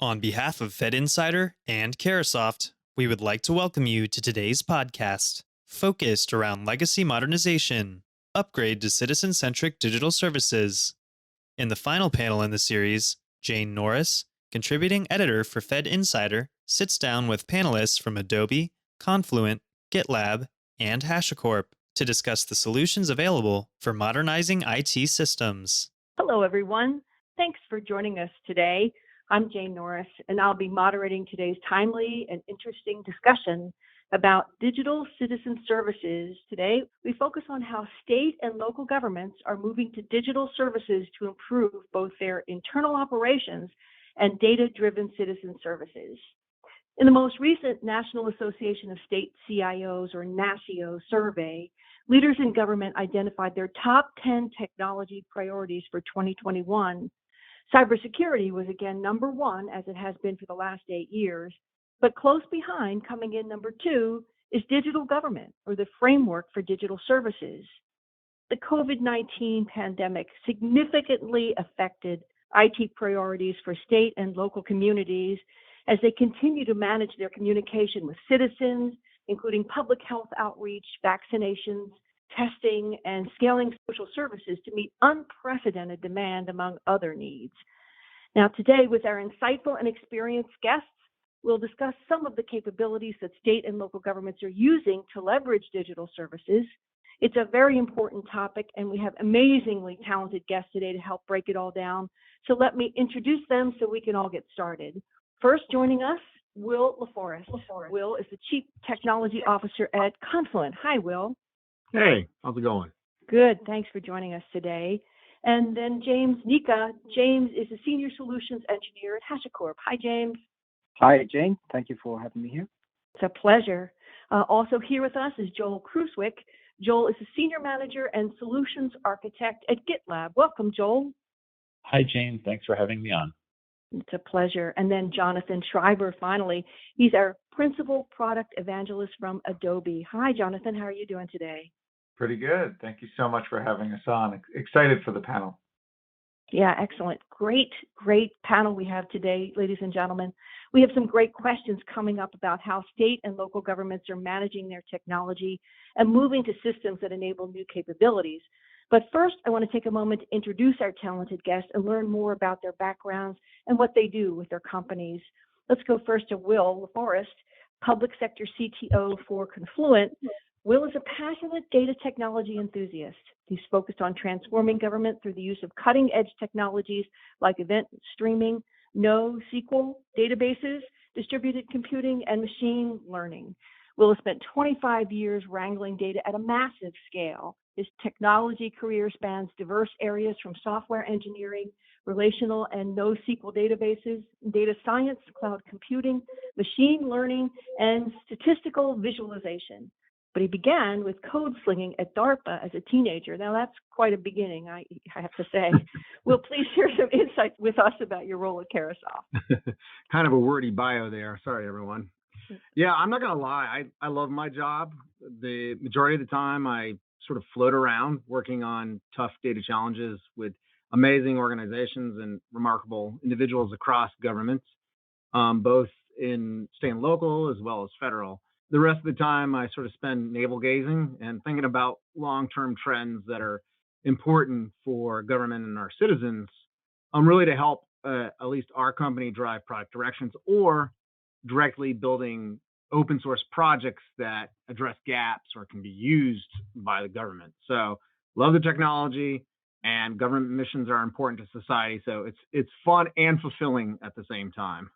On behalf of FedInsider and Carahsoft, we would like to welcome you to today's podcast, focused around legacy modernization, upgrade to citizen-centric digital services. In the final panel in the series, Jane Norris, contributing editor for FedInsider, sits down with panelists from Adobe, Confluent, GitLab, and HashiCorp to discuss the solutions available for modernizing IT systems. Hello, everyone. Thanks for joining us today. I'm Jane Norris, and I'll be moderating today's timely and interesting discussion about digital citizen services. Today, we focus on how state and local governments are moving to digital services to improve both their internal operations and data-driven citizen services. In the most recent National Association of State CIOs, or NASCIO survey, leaders in government identified their top 10 technology priorities for 2021. Cybersecurity was again number one, as it has been for the last 8 years, but close behind, coming in number 2, is digital government, or the framework for digital services. The COVID-19 pandemic significantly affected IT priorities for state and local communities as they continue to manage their communication with citizens, including public health outreach, vaccinations, testing, and scaling social services to meet unprecedented demand, among other needs. Now, today, with our insightful and experienced guests, we'll discuss some of the capabilities that state and local governments are using to leverage digital services. It's a very important topic, and we have amazingly talented guests today to help break it all down. So let me introduce them so we can all get started. First, joining us, Will LaForest. Will is the Chief Technology Officer at Confluent. Hi, Will. Hey, how's it going? Good. Thanks for joining us today. And then James Nika. James is a Senior Solutions Engineer at HashiCorp. Hi, James. Hi, Jane. Thank you for having me here. It's a pleasure. Also here with us is Joel Kruswick. Joel is a Senior Manager and Solutions Architect at GitLab. Welcome, Joel. Hi, Jane. Thanks for having me on. It's a pleasure. And then Jonathan Schreiber, finally. He's our Principal Product Evangelist from Adobe. Hi, Jonathan. How are you doing today? Pretty good. Thank you so much for having us on. Excited for the panel. Yeah, excellent. Great panel we have today, ladies and gentlemen. We have some great questions coming up about how state and local governments are managing their technology and moving to systems that enable new capabilities. But first, I want to take a moment to introduce our talented guests and learn more about their backgrounds and what they do with their companies. Let's go first to Will LaForest, Public Sector CTO for Confluent. Will is a passionate data technology enthusiast. He's focused on transforming government through the use of cutting-edge technologies like event streaming, NoSQL databases, distributed computing, and machine learning. Will has spent 25 years wrangling data at a massive scale. His technology career spans diverse areas from software engineering, relational and NoSQL databases, data science, cloud computing, machine learning, and statistical visualization. But he began with code slinging at DARPA as a teenager. Now, that's quite a beginning, I have to say. Will, please share some insights with us about your role at Carahsoft. Kind of a wordy bio there. Sorry, everyone. Yeah, I'm not going to lie. I love my job. The majority of the time, I sort of float around working on tough data challenges with amazing organizations and remarkable individuals across governments, both in state and local as well as federal. The rest of the time, I sort of spend navel gazing and thinking about long-term trends that are important for government and our citizens, really to help at least our company drive product directions or directly building open source projects that address gaps or can be used by the government. So love the technology, and government missions are important to society. So it's fun and fulfilling at the same time.